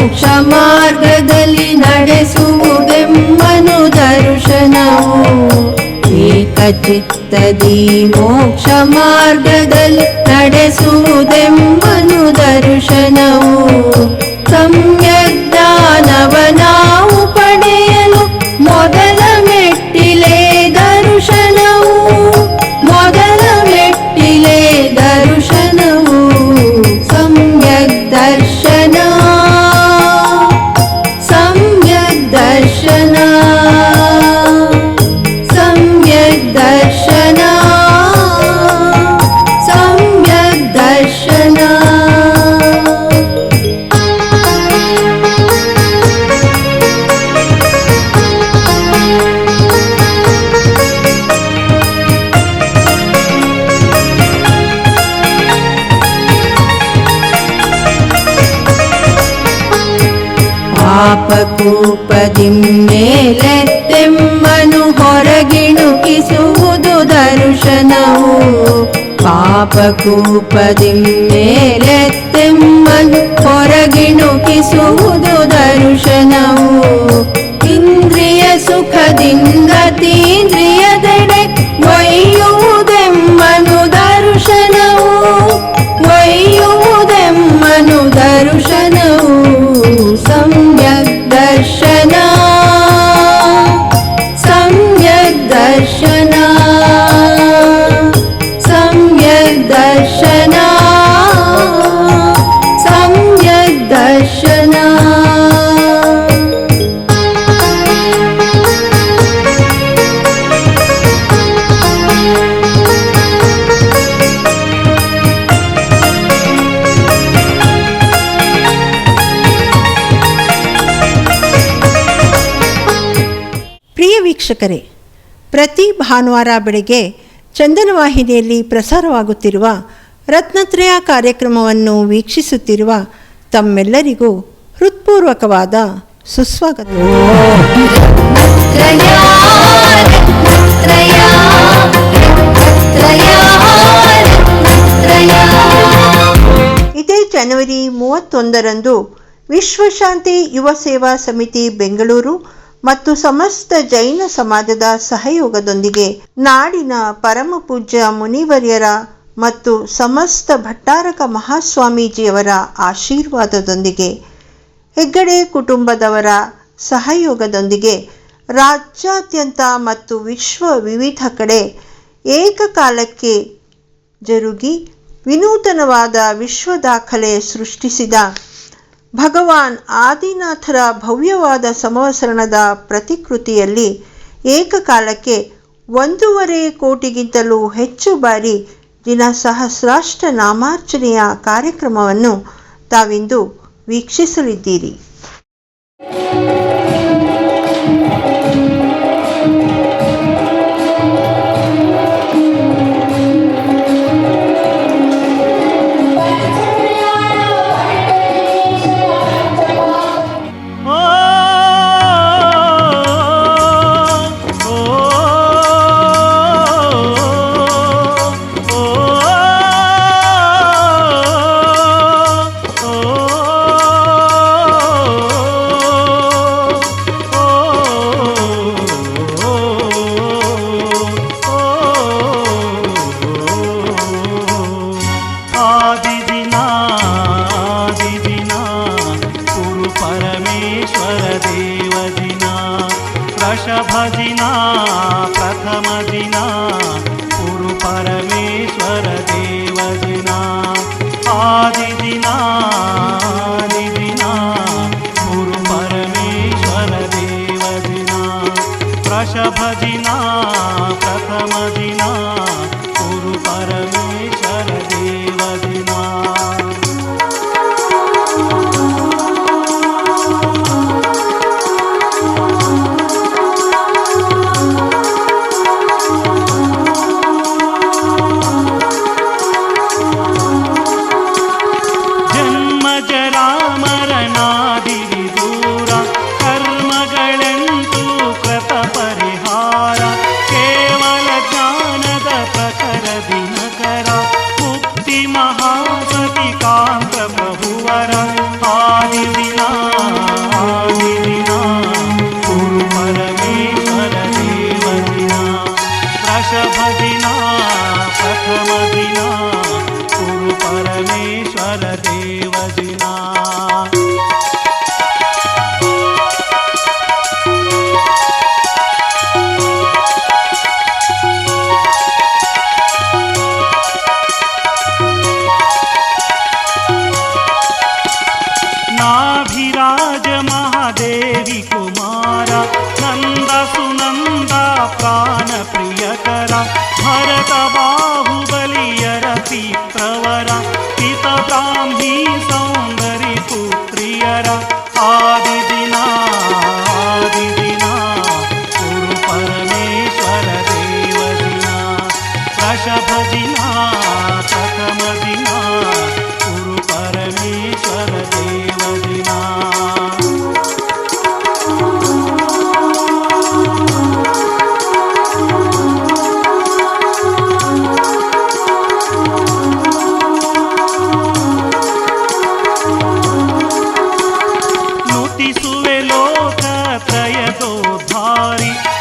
ಮೋಕ್ಷ ಮಾರ್ಗದಲ್ಲಿ ನಡೆಸುವುದೆಮ್ಮನು ದರ್ಶನವು. ಏಕಚಿತ್ತದಿ ಮೋಕ್ಷ ಮಾರ್ಗದಲ್ಲಿ ನಡೆಸುವುದೆಮ್ಮನು ದರ್ಶನವು. ಸಮ್ಯಕ್ ಜ್ಞಾನವ ನಾವು ಪಡೆಯಲು ಮೊದಲ ಮೆಟ್ಟಿಲೆ ದರ್ಶನವು. ಮೊದಲ ಮೆಟ್ಟಿಲೆ ದರ್ಶನವು ಸಮ್ಯಕ್ ದರ್ಶನ. ಸಮ್ಯಕ್ ದರ್ಶನ. ಸಮ್ಯಕ್ ದರ್ಶನ. ಸಮ್ಯಕ್ ದರ್ಶನ. ಪಾಪಕೂಪದಿಮ್ಮೇಲೆತ್ತೆಮ್ಮನು ಹೊರಗಿಣುಕಿಸುವುದು ದರ್ಶನವು. ಪಾಪಕೂಪದಿಮ್ಮೇಲೆತ್ತೆಮ್ಮನು ಹೊರಗಿಣುಕಿಸುವುದು ದರ್ಶನವು. ಇಂದ್ರಿಯ ಸುಖದಿಂದ ತೀಂದ್ರಿಯದೆಡೆ ಒಯ್ಯುವುದೆಮ್ಮನು ದರ್ಶನವು. ಒಯ್ಯುವುದೆಮ್ಮನು ದರ್ಶನವು ಸಮ್ಯಕ್ ದರ್ಶನ. ಸಮ್ಯಕ್ ದರ್ಶನ. ಸಮ್ಯಕ್ ದರ್ಶನ. ಸಮ್ಯಕ್ ದರ್ಶನ. ಪ್ರಿಯ ವೀಕ್ಷಕರೇ, ಪ್ರತಿ ಭಾನುವಾರ ಬೆಳಗ್ಗೆ ಚಂದನ ವಾಹಿನಿಯಲ್ಲಿ ಪ್ರಸಾರವಾಗುತ್ತಿರುವ ರತ್ನತ್ರಯ ಕಾರ್ಯಕ್ರಮವನ್ನು ವೀಕ್ಷಿಸುತ್ತಿರುವ ತಮ್ಮೆಲ್ಲರಿಗೂ ಹೃತ್ಪೂರ್ವಕವಾದ ಸುಸ್ವಾಗತ. ಇದೇ ಜನವರಿ 31ರಂದು ವಿಶ್ವಶಾಂತಿ ಯುವ ಸೇವಾ ಸಮಿತಿ ಬೆಂಗಳೂರು ಮತ್ತು ಸಮಸ್ತ ಜೈನ ಸಮಾಜದ ಸಹಯೋಗದೊಂದಿಗೆ ನಾಡಿನ ಪರಮಪೂಜ್ಯ ಮುನಿವರ್ಯರ ಮತ್ತು ಸಮಸ್ತ ಭಟ್ಟಾರಕ ಮಹಾಸ್ವಾಮೀಜಿಯವರ ಆಶೀರ್ವಾದದೊಂದಿಗೆ ಹೆಗ್ಗಡೆ ಕುಟುಂಬದವರ ಸಹಯೋಗದೊಂದಿಗೆ ರಾಜ್ಯಾದ್ಯಂತ ಮತ್ತು ವಿವಿಧ ಕಡೆ ಏಕಕಾಲಕ್ಕೆ ಜರುಗಿ ವಿನೂತನವಾದ ವಿಶ್ವ ದಾಖಲೆ ಸೃಷ್ಟಿಸಿದ ಭಗವಾನ್ ಆದಿನಾಥರ ಭವ್ಯವಾದ ಸಂವತ್ಸರಣದ ಪ್ರತಿಕೃತಿಯಲ್ಲಿ ಏಕಕಾಲಕ್ಕೆ 1.5 ಕೋಟಿಗಿಂತಲೂ ಹೆಚ್ಚು ಬಾರಿ ದಿನ ಸಹಸ್ರಾಷ್ಟ ನಾಮಾರ್ಚನೆಯ ಕಾರ್ಯಕ್ರಮವನ್ನು ತಾವಿಂದು ವೀಕ್ಷಿಸಲಿದ್ದೀರಿ. ಕೇವಲ ಜ್ಞಾನ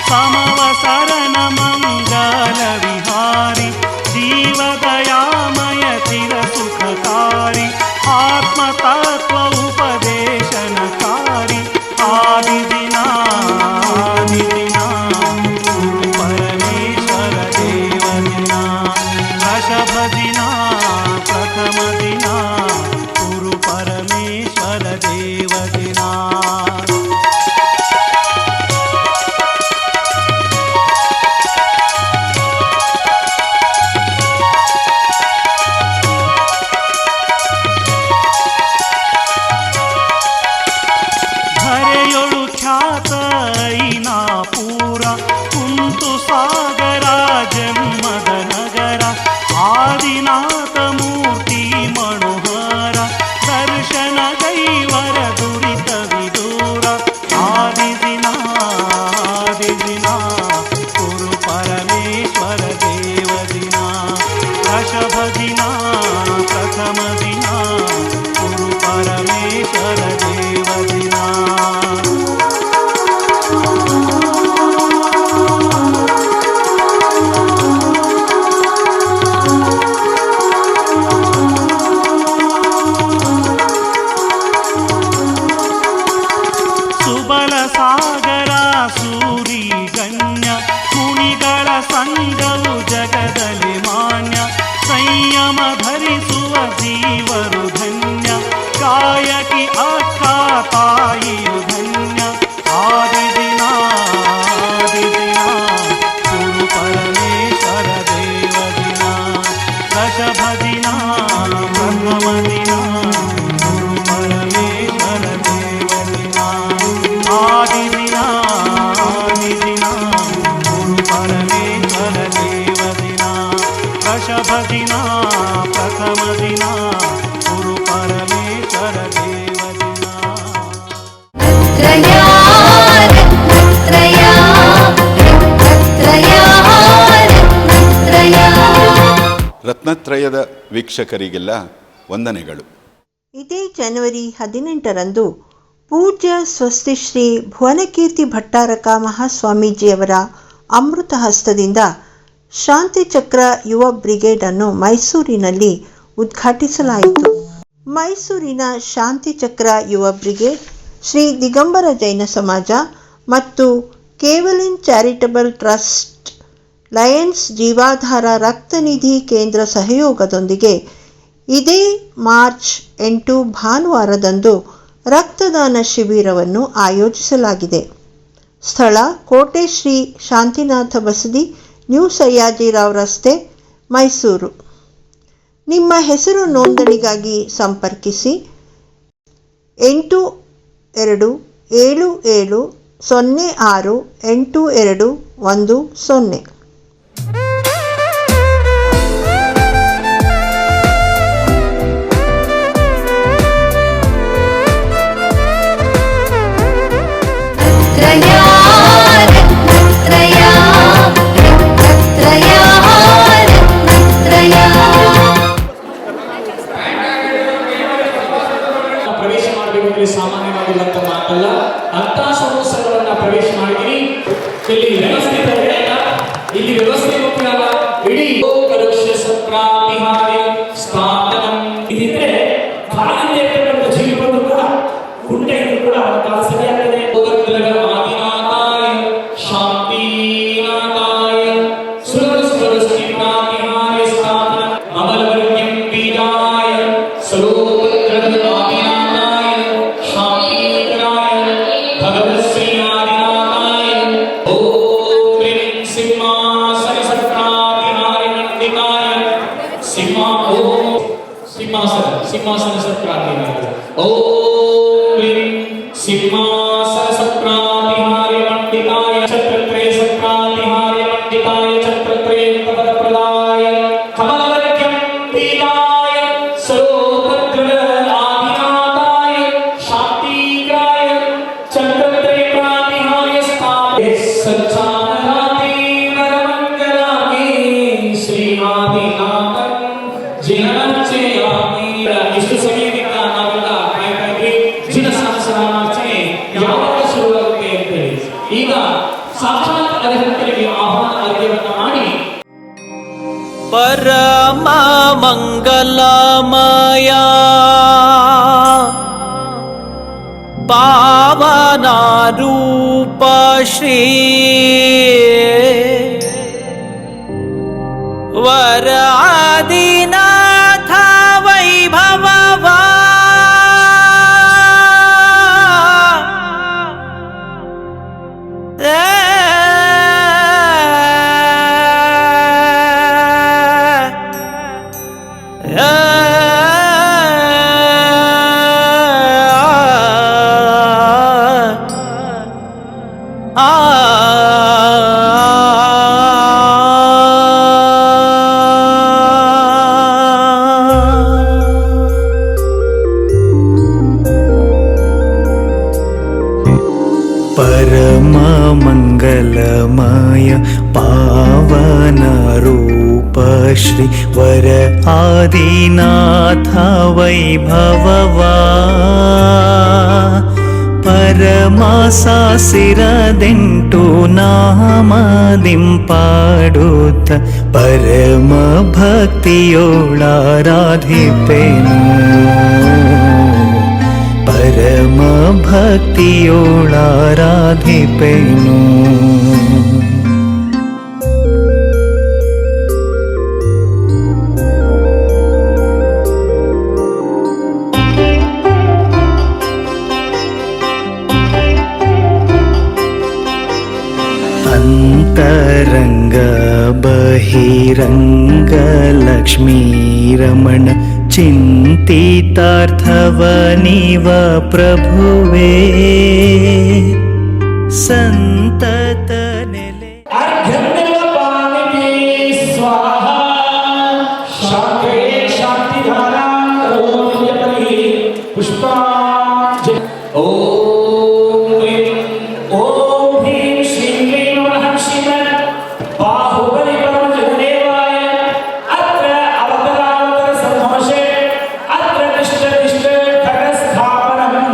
समवसरण मंगल विहारी जीवदयामय चिर सुखकारी आत्मतत्व उपदेशनकारी आदिदिना परमेश्वर देवदिना दशभदिना प्रथम दिना गुरु परमेश्वर देवदिना आदिनाथ मूर्ति मनोहर दर्शन दैवर दुरित विदूर आदिदिना गुरु परमेश्वर देवदिना दशभदिना प्रथम दिना गुरु परमेश्वर देवदिना ಸಾಗರ ಸೂರಿ ಗಣ್ಯ ಮುನಿಗಳ ಸಂಘವು ಜಗದಲ್ಲಿ ಮಾನ್ಯ ಸಂಯಮ ಧರಿಸುವ ಜೀವರು ಧನ್ಯ ಕಾಯಕಿ ಅಕ್ಕ ತಾಯಿಯು ಧನ್ಯ ಆದಿದಿನ ಗುರು ಪರಮೇಶ್ವರ ದೇವದಿನ ದಶಭದಿನ ಪ್ರಥಮ ದಿನ ಗುರು ಪರಮೇಶ್ವರ ದೇವದಿನ आदिदिना गुरु परमेश्वर देवदिना दशभदिना प्रथम दिना गुरु परमेश्वर देवदिना ರತ್ನತ್ರಯದ ವೀಕ್ಷಕರಿಗೆಲ್ಲ ವಂದನೆಗಳು. ಇದೇ ಜನವರಿ 18ರಂದು ಪೂಜ್ಯ ಸ್ವಸ್ತಿ ಶ್ರೀ ಭುವನಕೀರ್ತಿ ಭಟ್ಟಾರಕ ಮಹಾಸ್ವಾಮೀಜಿಯವರ ಅಮೃತ ಹಸ್ತದಿಂದ ಶಾಂತಿಚಕ್ರ ಯುವ ಬ್ರಿಗೇಡ್ ಅನ್ನು ಮೈಸೂರಿನಲ್ಲಿ ಉದ್ಘಾಟಿಸಲಾಯಿತು. ಮೈಸೂರಿನ ಶಾಂತಿಚಕ್ರ ಯುವ ಬ್ರಿಗೇಡ್, ಶ್ರೀ ದಿಗಂಬರ ಜೈನ ಸಮಾಜ ಮತ್ತು ಕೇವಲಿನ್ ಚಾರಿಟಬಲ್ ಟ್ರಸ್ಟ್, ಲಯನ್ಸ್ ಜೀವಾಧಾರ ರಕ್ತನಿಧಿ ಕೇಂದ್ರ ಸಹಯೋಗದೊಂದಿಗೆ ಇದೇ ಮಾರ್ಚ್ 8 ಭಾನುವಾರದಂದು ರಕ್ತದಾನ ಶಿಬಿರವನ್ನು ಆಯೋಜಿಸಲಾಗಿದೆ. ಸ್ಥಳ ಕೋಟೆ ಶ್ರೀ ಶಾಂತಿನಾಥ ಬಸದಿ, ನ್ಯೂ ಸಯ್ಯಾಜಿರಾವ್ ರಸ್ತೆ, ಮೈಸೂರು. ನಿಮ್ಮ ಹೆಸರು ನೋಂದಣಿಗಾಗಿ ಸಂಪರ್ಕಿಸಿ 8277068210. ಪ್ರವೇಶ ಮಾಡಬೇಕು ಸಾಮಾನ್ಯವಾಗಿರುವಂತ ಮಾತಲ್ಲ. ಅಂತ ಸಮಸ್ಯೆಗಳನ್ನ ಪ್ರವೇಶ ಮಾಡಿದೀನಿ. ಇಲ್ಲಿ ವ್ಯವಸ್ಥೆ ಇಲ್ಲಿ ವ್ಯವಸ್ಥೆ ಮುಖ್ಯಲ್ಲ, ಇಡೀ ಸತ್ರಾತಿಹಾರಿ ಸ್ಥಾಪನಂ ಇದಿದ್ರೆ ಕಾಲಿಂದ ಇರ್ತಕ್ಕಂಥ ಜೀವಿ ಬಂದು ಕೂಡ ಗುಂಡೆ ಇದ್ರು ಕೂಡ ಕಾಲ ಸರಿಯಾಗ್ತದೆ. ಆದಿನಾಥಾಯ ಶಾಂತಿನಾಥಾಯ ಸುರಸ್ವರಸ್ತಿಪ್ರಾತಿಹಾರಿ ಸ್ಥಾಪನ ಅಮಲವರ್ಗ್ಯಂ ಬೀಜಾಯ ಸ್ವರೂಪದ್ರದ ಆದಿನಾಥಾಯ ಶಾಂತಿಕರಾಯ ಭಗವತ್ಶ್ರೀ ಆದಿನಾಥಾಯ ಓಂ ಕ್ರೀಂ ಸಿಂಹಾಸನ ಸತ್ರಾತಿಹಾರಿ ಮಂಡಿತಾಯ ಸಿಂಹಾಸನ ಸತ್ರಾತಿಹಾರಿ ಓಂ ಕ್ರೀಂ ಸಿಂಹಾಸನ ಸತ್ರಾತಿಹಾರಿ ಮಂಡಿತಾಯ ಛತ್ರತ್ರಯ ಸತ್ರಾತಿಹಾರಿ ಮಂಡಿತಾಯ ಛತ್ರತ್ರಯ ಪದಪ್ರದಾಯ ಕಮಲವರ್ಗ್ಯಂ ಬೀಜಾಯ ಸ್ವರೂಪದ್ರದ ಆದಿನಾಥಾಯ ಶಾಂತಿಕರಾಯ ಛತ್ರತ್ರಯ ಪ್ರಾತಿಹಾರ್ಯ ಸ್ಥಾಪನೆ ಸಚ್ಚಾನರಾತಿ ನರಮಂಗಲಾಮಿ ಶ್ರೀ ಆದಿನಾಥಂ ಜಿನರ್ಚಯಾಮಿ. ಇಷ್ಟು ಸಮಯದಿಂದ ನಾವೆಲ್ಲ ಕಾಯ್ತಾ ಇದ್ವಿ ಜಿನ ಸಹಸ್ರನಾಮಾರ್ಚನೆ ಯಾವಾಗ ಶುರುವಾಗುತ್ತೆ ಅಂತೇಳಿ. ಈಗ ಸಾಕ್ಷಾತ್ ಅರಿಹಂತರಿಗೆ ಆಹ್ವಾನ ಅರ್ಘ್ಯವನ್ನು ಮಾಡಿ ಪರಮ ಮಂಗಲಮಯ ಪಾವನ ರೂಪ ಶ್ರೀ ವರಾದಿನಾಥ ವೈಭವ परम मंगलमय पावन रूप श्री वर आदिनाथ वैभववा परमासासिरदिंटु नामदिंपाडुत्त परम भक्तियोळाराधिपेनु परम भक्तियोळाराधिपेनु ಅಂತರಂಗ ಬಹಿರಂಗ ಲಕ್ಷ್ಮೀ ರಮಣ ಚಿಂತಿತಾರ್ಥವನಿವ ಪ್ರಭುವೇ ಸಂತತ ನೆಲೆ ಅರ್ಘ್ಯಮಿವ ಪಾಣಿಗೆ ಸ್ವಾಹ ಶಾಂತೇ ಶಾಂತಿಧಾರಾ ಓಂ ಯಪರಿ ಪುಷ್ಪಾಂಜಲಿ ಓಂ ಹ್ರೀಂ ಶ್ರೀಂ ಕ್ಲೀಂ ನಮಃ ಶಿವಾಯ ಬಾಹುಬಲಿ ಪರಮಜಗದೇವಾಯ ಅತ್ರ ಅವತರಾವತರ ಸಂಭಾಷೆ ಅತ್ರ ತಿಷ್ಠ ತಿಷ್ಠ ಖಡ್ಗಸ್ಥಾಪನಂ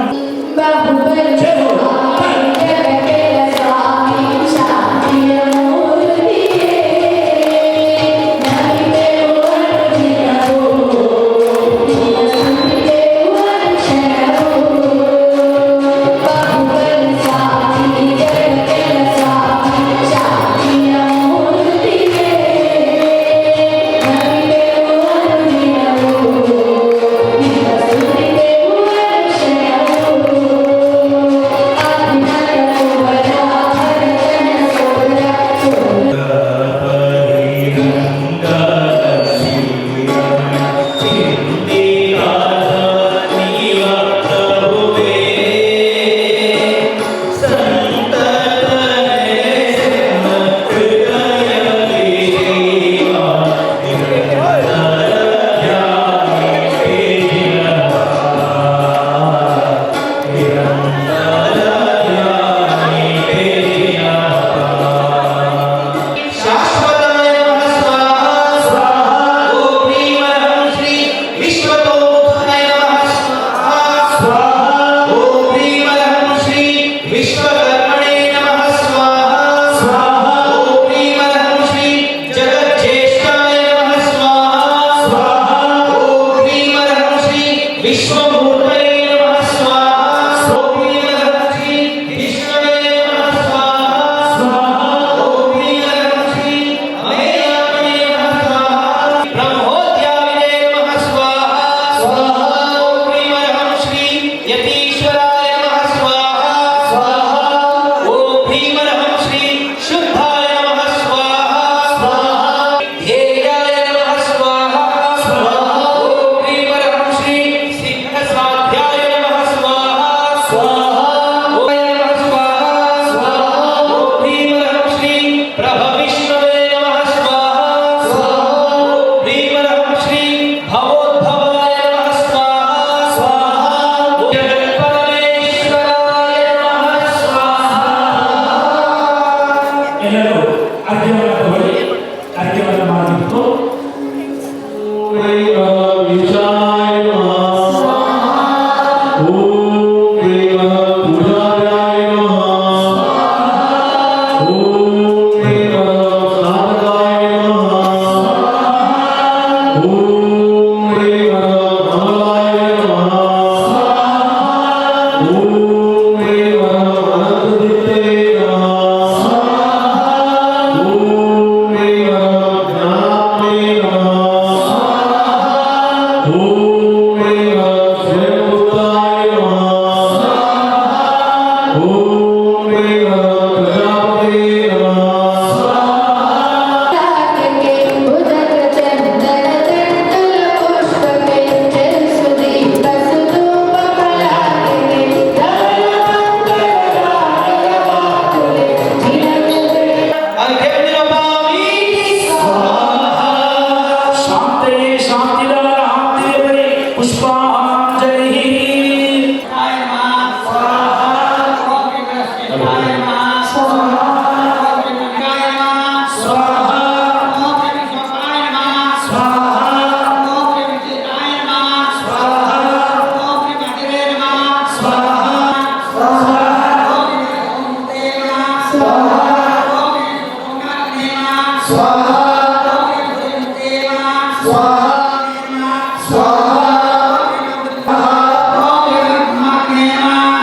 ಓಂ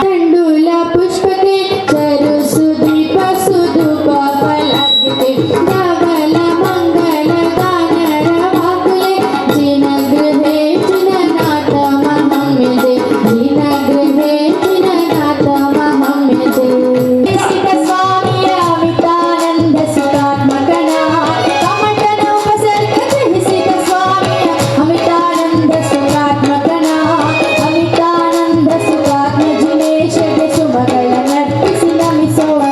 तण्डुल पुष्पके चरु सुदीप सुधुप फलार्घ्यते धवल मंगल गानर वाकुले जिनगृहे जिननाथ महम्यते जिनगृहे जिननाथ महम्यते स्वामी अमितानंद सुखात्मकना कमटन उपसर्ग जहिसित स्वामी अमितानंद सुखात्मकना अमितानंद सुखात्म जिनेश सुमಗಳ ನರ್ತಿಸಿ ನಮಿಸೋಣ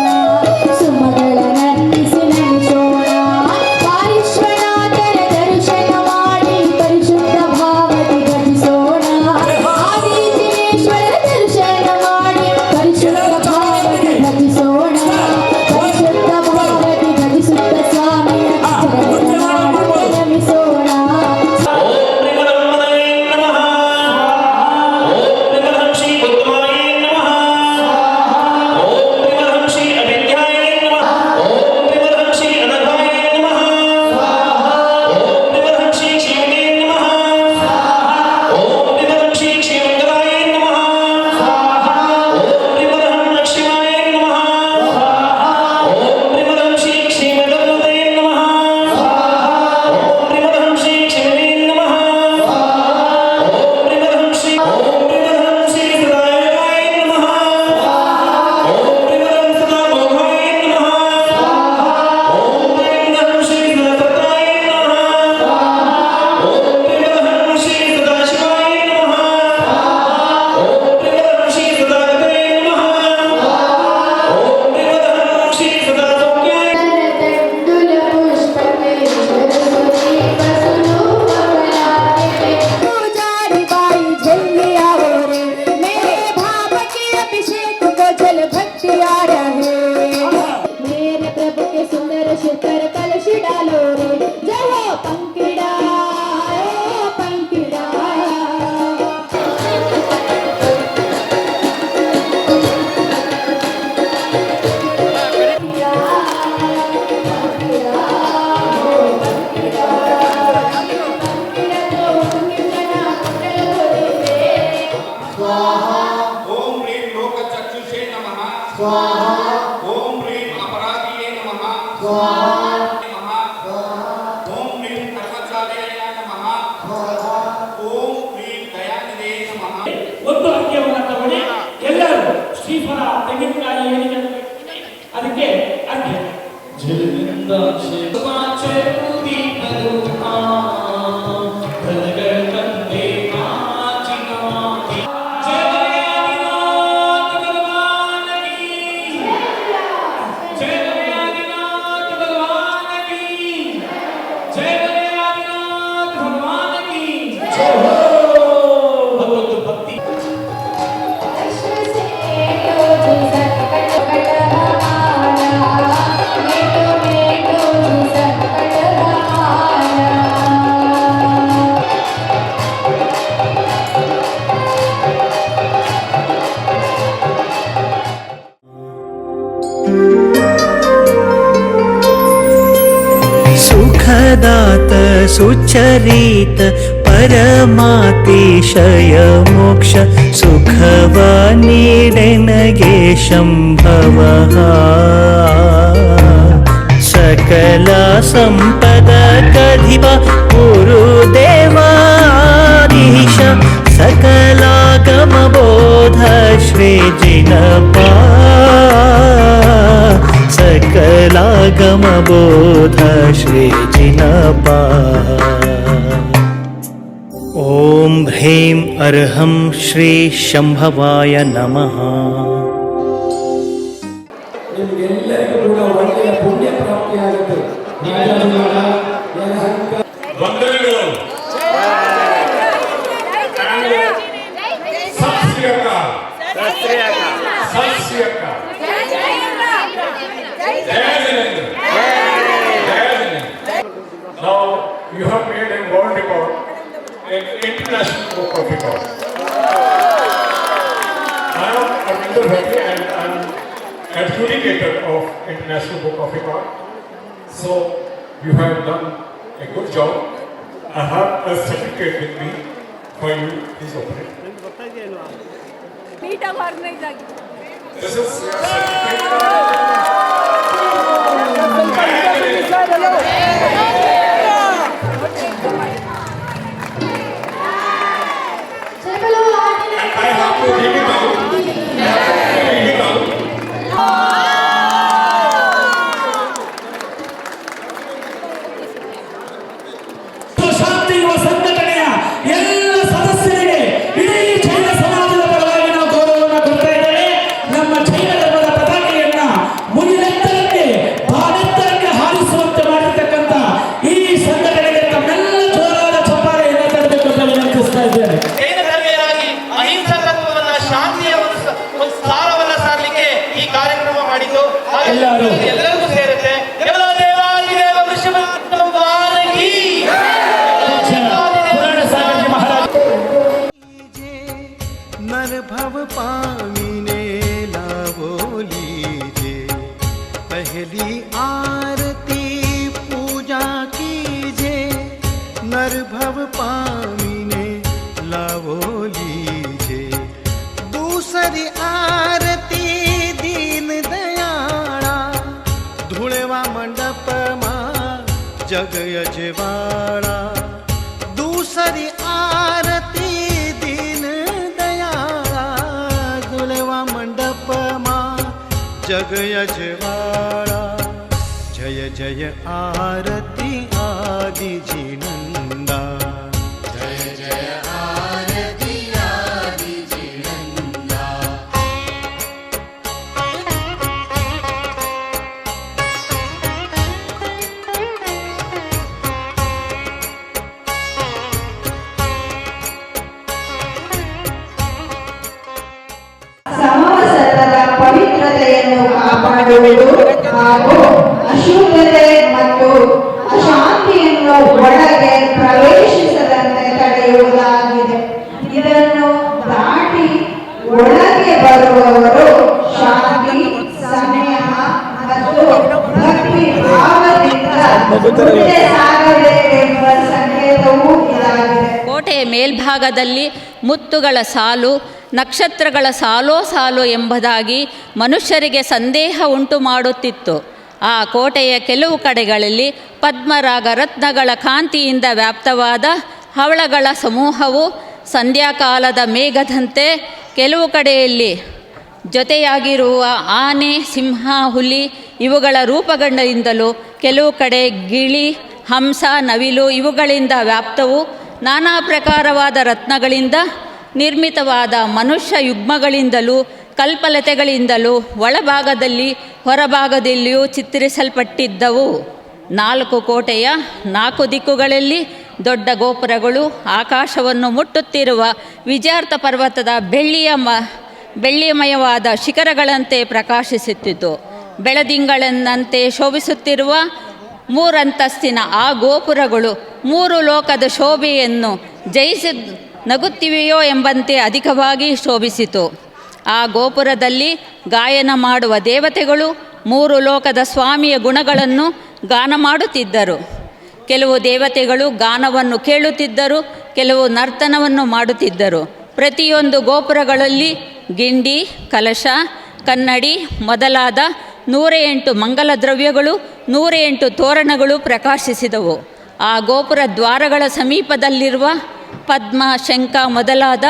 ಸುಮಗಳ ನರ್ತಿಸಿ ನಮಿಸೋಣ ಪಾರಿಶ್ವನಾಥರ ದರ್ಶನ ಮಾಡಿ ಪರಿಶುದ್ಧ ಭಾವದಿ ಭಜಿಸೋಣ ಆದಿ ಜಿನೇಶ್ವರ ದರ್ಶನ ಮಾಡಿ ಪರಿಶುದ್ಧ ಭಾವದಿ ಭಜಿಸೋಣ ಪರಿಶುದ್ಧ ಭಾವದಿ ಭಜಿಸುತ್ತ ಸ್ವಾಮಿಯ ಚರಣ ನಮಿಸೋಣ तण्डुल पुष्पके चरु सुदीप सुधुप फलार्घ्यते पुजारी बाई जल्दी आओ रे मेरे भाव के अभिषेक को जल भक्ति आ रहे मेरे प्रभु के सुंदर शिर पर कलश डालो रे जय हो पंखिड़ा ओ पंखिड़ा ओम ह्रीं लोकचक्षुषे नमः स्वाहा ओम ह्रीं अपराधिये नमः स्वाहा ओम ह्रीं कर्मचारिणे नमः स्वाहा ओम ह्रीं दयानिधे नमः ಒಂದು ಅರ್ಘ್ಯವನ್ನು ತಗೊಳ್ಳಿ ಎಲ್ಲರೂ ಶ್ರೀಫಲ ತೆಂಗಿನಕಾಯಿ ಏನಿದೆ ಅದಕ್ಕೆ ಅರ್ಘ್ಯ ಜಲದಿಂದ सुखदात सुचरित परमातिशय मोक्ष सुखवानिरेनगे शम्भवः सकला संपद कधिप गुरुदेवाधीश सकलागमबोध श्रीजिनपा सकलागमबोध श्रीजिनपा ॐ ह्रीं अर्हं श्री शम्भवाय नमः ನಿಮಗೆಲ್ಲರಿಗೂ ಕೂಡ ಒಳ್ಳೆಯ ಪುಣ್ಯ ಪ್ರಾಪ್ತಿಯಾಗುತ್ತೆ ವಂದನೆಗಳು ಸತ್ Shri Akal Now you have made a world record, an international book of records. I am Arvinder Bhatti and I am adjudicator of International Book of Record. So you have done a good job. I have a certificate with me for you. Please open it. This is your ಚಲೋ ಆಡಿ and I have to read it out. I have to read it out. ಶಾಂತಿ ಯುವ ಸಂಘಟನೆಯ ಎಲ್ಲ ಸದಸ್ಯರಿಗೆ ಇಡೀ ಜೈನ ಸಮಾಜದ ಪರವಾಗಿ ನಾವು ಗೌರವವನ್ನು ಕೊಡ್ತಾ ಇದ್ದೇವೆ. ನಮ್ಮ ಜೈನ ಧರ್ಮದ ಪತಾಕೆಯನ್ನ ಮುಗಿಲೆತ್ತರಕ್ಕೆ ಬಾನೆತ್ತರಕ್ಕೆ ಹಾರಿಸುವಂತೆ ಮಾಡಿರ್ತಕ್ಕಂಥ ಈ ಸಂಘಟನೆಗೆ ತಮ್ಮೆಲ್ಲ ಜೋರಾದ ಚಪ್ಪಾಳೆಯನ್ನು ತರಬೇಕು ಅಂತ ವಿನಂತಿಸ್ತಾ ಇದ್ದೇನೆ. ಜೈನ ಧರ್ಮೀಯರಾಗಿ ಅಹಿಂಸಕತ್ವವನ್ನ ಶಾಂತಿಯ ಒಂದು ಸಾರವನ್ನ ಸಾರಲಿಕ್ಕೆ ಈ ಕಾರ್ಯಕ್ರಮ ಮಾಡಿದ್ದು ಎಲ್ಲರೂ ಎಲ್ಲರಿಗೂ ಸೇರುತ್ತೆ. ಎಲ್ಲ ದೇವಾದಿದೇವ ವೃಷಭವಾಹನಕಿ. ಪುರಾಣ ಸಾಗರಜಿ ಮಹಾರಾಜ नर भव पामिने लावो लीजे पहली आरती पूजा कीजे नर भव पामिने लावो लीजे दूसरी आरती दीन दयाळा धुळवा मंडप मा जग यजवाळा दूसरी आरती दीन दयाळा धुळवा मंडप मा जग यजवाळा जय जय आरती आदि जिनंदा जय जय आरती आदि जिनंदा ಸಮಾಸದ ಪವಿತ್ರತೆಯನ್ನು ಕಾಪಾಡುವುದು ಹಾಗೂ ಅಶುದ್ಧತೆ ಮತ್ತು ಅಶಾಂತಿಯನ್ನು ಒಳಗೆ ಪ್ರವೇಶಿಸದಂತೆ ತಡೆಯುವುದಾಗಿದೆ. ಇದನ್ನು ದಾಟಿ ಒಳಗೆ ಬರುವವರು ಶಾಂತಿ, ಸಂಯಮ ಮತ್ತು ಭಕ್ತಿ ಭಾವದಿಂದ ಮುಂದೆ ಸಾಗಬೇಕೆಂಬ ಸಂಕೇತವೂ ಇದಾಗಿದೆ. ಕೋಟೆಯ ಮೇಲ್ಭಾಗದಲ್ಲಿ ಮುತ್ತುಗಳ ಸಾಲು, ನಕ್ಷತ್ರಗಳ ಸಾಲೋ ಸಾಲು ಎಂಬುದಾಗಿ ಮನುಷ್ಯರಿಗೆ ಸಂದೇಹ ಉಂಟು ಮಾಡುತ್ತಿತ್ತು. ಆ ಕೋಟೆಯ ಕೆಲವು ಕಡೆಗಳಲ್ಲಿ ಪದ್ಮರಾಗ ರತ್ನಗಳ ಕಾಂತಿಯಿಂದ ವ್ಯಾಪ್ತವಾದ ಹವಳಗಳ ಸಮೂಹವು ಸಂಧ್ಯಾಕಾಲದ ಮೇಘದಂತೆ, ಕೆಲವು ಕಡೆಯಲ್ಲಿ ಜೊತೆಯಾಗಿರುವ ಆನೆ, ಸಿಂಹ, ಹುಲಿ ಇವುಗಳ ರೂಪಗಳಿಂದಲೂ, ಕೆಲವು ಕಡೆ ಗಿಳಿ, ಹಂಸ, ನವಿಲು ಇವುಗಳಿಂದ ವ್ಯಾಪ್ತವು, ನಾನಾ ಪ್ರಕಾರವಾದ ರತ್ನಗಳಿಂದ ನಿರ್ಮಿತವಾದ ಮನುಷ್ಯ ಯುಗ್ಮಗಳಿಂದಲೂ ಕಲ್ಪಲತೆಗಳಿಂದಲೂ ಒಳಭಾಗದಲ್ಲಿ ಹೊರಭಾಗದಲ್ಲಿಯೂ ಚಿತ್ರಿಸಲ್ಪಟ್ಟಿದ್ದವು. 4 ಕೋಟೆಯ 4 ದಿಕ್ಕುಗಳಲ್ಲಿ ದೊಡ್ಡ ಗೋಪುರಗಳು ಆಕಾಶವನ್ನು ಮುಟ್ಟುತ್ತಿರುವ ವಿಜಯಾರ್ಥ ಪರ್ವತದ ಬೆಳ್ಳಿಮಯವಾದ ಶಿಖರಗಳಂತೆ ಪ್ರಕಾಶಿಸುತ್ತಿತ್ತು. ಬೆಳದಿಂಗಳಂತೆ ಶೋಭಿಸುತ್ತಿರುವ 3 ಅಂತಸ್ತಿನ ಆ ಗೋಪುರಗಳು 3 ಲೋಕದ ಶೋಭೆಯನ್ನು ಜಯಿಸಿ ನಗುತ್ತಿವೆಯೋ ಎಂಬಂತೆ ಅಧಿಕವಾಗಿ ಶೋಭಿಸಿತು. ಆ ಗೋಪುರದಲ್ಲಿ ಗಾಯನ ಮಾಡುವ ದೇವತೆಗಳು 3 ಲೋಕದ ಸ್ವಾಮಿಯ ಗುಣಗಳನ್ನು ಗಾನ ಮಾಡುತ್ತಿದ್ದರು. ಕೆಲವು ದೇವತೆಗಳು ಗಾನವನ್ನು ಕೇಳುತ್ತಿದ್ದರು, ಕೆಲವು ನರ್ತನವನ್ನು ಮಾಡುತ್ತಿದ್ದರು. ಪ್ರತಿಯೊಂದು ಗೋಪುರಗಳಲ್ಲಿ ಗಿಂಡಿ, ಕಲಶ, ಕನ್ನಡಿ ಮೊದಲಾದ 108 ಮಂಗಲ ದ್ರವ್ಯಗಳು, 108 ತೋರಣಗಳು ಪ್ರಕಾಶಿಸಿದವು. ಆ ಗೋಪುರ ದ್ವಾರಗಳ ಸಮೀಪದಲ್ಲಿರುವ ಪದ್ಮ, ಶಂಖ ಮೊದಲಾದ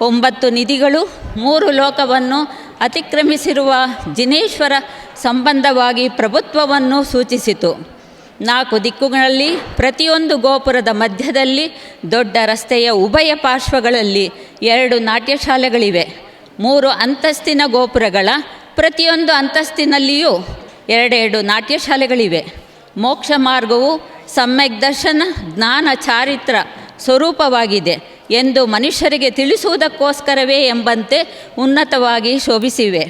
9 ನಿಧಿಗಳು 3 ಲೋಕವನ್ನು ಅತಿಕ್ರಮಿಸಿರುವ ಜಿನೇಶ್ವರ ಸಂಬಂಧವಾಗಿ ಪ್ರಭುತ್ವವನ್ನು ಸೂಚಿಸಿತು. 4 ದಿಕ್ಕುಗಳಲ್ಲಿ ಪ್ರತಿಯೊಂದು ಗೋಪುರದ ಮಧ್ಯದಲ್ಲಿ ದೊಡ್ಡ ರಸ್ತೆಯ ಉಭಯ ಪಾರ್ಶ್ವಗಳಲ್ಲಿ 2 ನಾಟ್ಯಶಾಲೆಗಳಿವೆ. 3 ಅಂತಸ್ತಿನ ಗೋಪುರಗಳ ಪ್ರತಿಯೊಂದು ಅಂತಸ್ತಿನಲ್ಲಿಯೂ 2 ನಾಟ್ಯಶಾಲೆಗಳಿವೆ. ಮೋಕ್ಷ ಮಾರ್ಗವು ಸಮ್ಯಕ್ ದರ್ಶನ, ಜ್ಞಾನ, ಚಾರಿತ್ರ ಸ್ವರೂಪವಾಗಿದೆ ಎಂದು ಮನುಷ್ಯರಿಗೆ ತಿಳಿಸುವುದಕ್ಕೋಸ್ಕರವೇ ಎಂಬಂತೆ ಉನ್ನತವಾಗಿ ಶೋಭಿಸಿವೆ.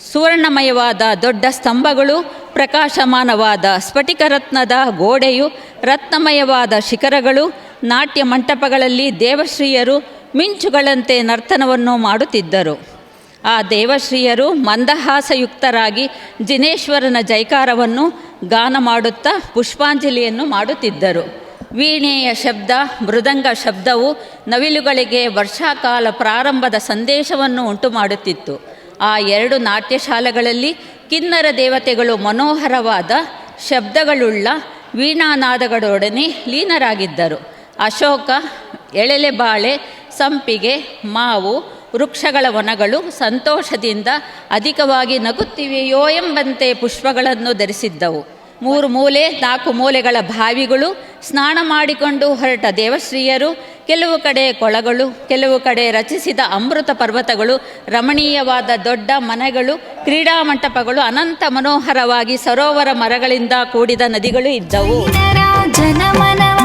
ಸುವರ್ಣಮಯವಾದ ದೊಡ್ಡ ಸ್ತಂಭಗಳು ಪ್ರಕಾಶಮಾನವಾದ ಸ್ಫಟಿಕರತ್ನದ ಗೋಡೆಯು, ರತ್ನಮಯವಾದ ಶಿಖರಗಳು, ನಾಟ್ಯ ಮಂಟಪಗಳಲ್ಲಿ ದೇವಶ್ರೀಯರು ಮಿಂಚುಗಳಂತೆ ನರ್ತನವನ್ನು ಮಾಡುತ್ತಿದ್ದರು. ಆ ದೇವಶ್ರೀಯರು ಮಂದಹಾಸಯುಕ್ತರಾಗಿ ಜಿನೇಶ್ವರನ ಜೈಕಾರವನ್ನು ಗಾನ ಮಾಡುತ್ತಾ ಪುಷ್ಪಾಂಜಲಿಯನ್ನು ಮಾಡುತ್ತಿದ್ದರು. ವೀಣೆಯ ಶಬ್ದ, ಮೃದಂಗ ಶಬ್ದವು ನವಿಲುಗಳಿಗೆ ವರ್ಷಾಕಾಲ ಪ್ರಾರಂಭದ ಸಂದೇಶವನ್ನು ಉಂಟು ಮಾಡುತ್ತಿತ್ತು. ಆ ಎರಡು ನಾಟ್ಯಶಾಲೆಗಳಲ್ಲಿ ಕಿನ್ನರ ದೇವತೆಗಳು ಮನೋಹರವಾದ ಶಬ್ದಗಳುಳ್ಳ ವೀಣಾನಾದಗಳೊಡನೆ ಲೀನರಾಗಿದ್ದರು. ಅಶೋಕ, ಎಳೆಲೆಬಾಳೆ, ಸಂಪಿಗೆ, ಮಾವು ವೃಕ್ಷಗಳ ವನಗಳು ಸಂತೋಷದಿಂದ ಅಧಿಕವಾಗಿ ನಗುತ್ತಿವೆಯೋ ಎಂಬಂತೆ ಪುಷ್ಪಗಳನ್ನು ಧರಿಸಿದ್ದವು. 3 ಮೂಲೆ 4 ಮೂಲೆಗಳ ಬಾವಿಗಳು, ಸ್ನಾನ ಮಾಡಿಕೊಂಡು ಹೊರಟ ದೇವಶ್ರೀಯರು, ಕೆಲವು ಕಡೆ ಕೊಳಗಳು, ಕೆಲವು ಕಡೆ ರಚಿಸಿದ ಅಮೃತ ಪರ್ವತಗಳು, ರಮಣೀಯವಾದ ದೊಡ್ಡ ಮನೆಗಳು, ಕ್ರೀಡಾ ಮಂಟಪಗಳು, ಅನಂತ ಮನೋಹರವಾಗಿ ಸರೋವರ ಮರಗಳಿಂದ ಕೂಡಿದ ನದಿಗಳು ಇದ್ದವು. ಜನಮನವ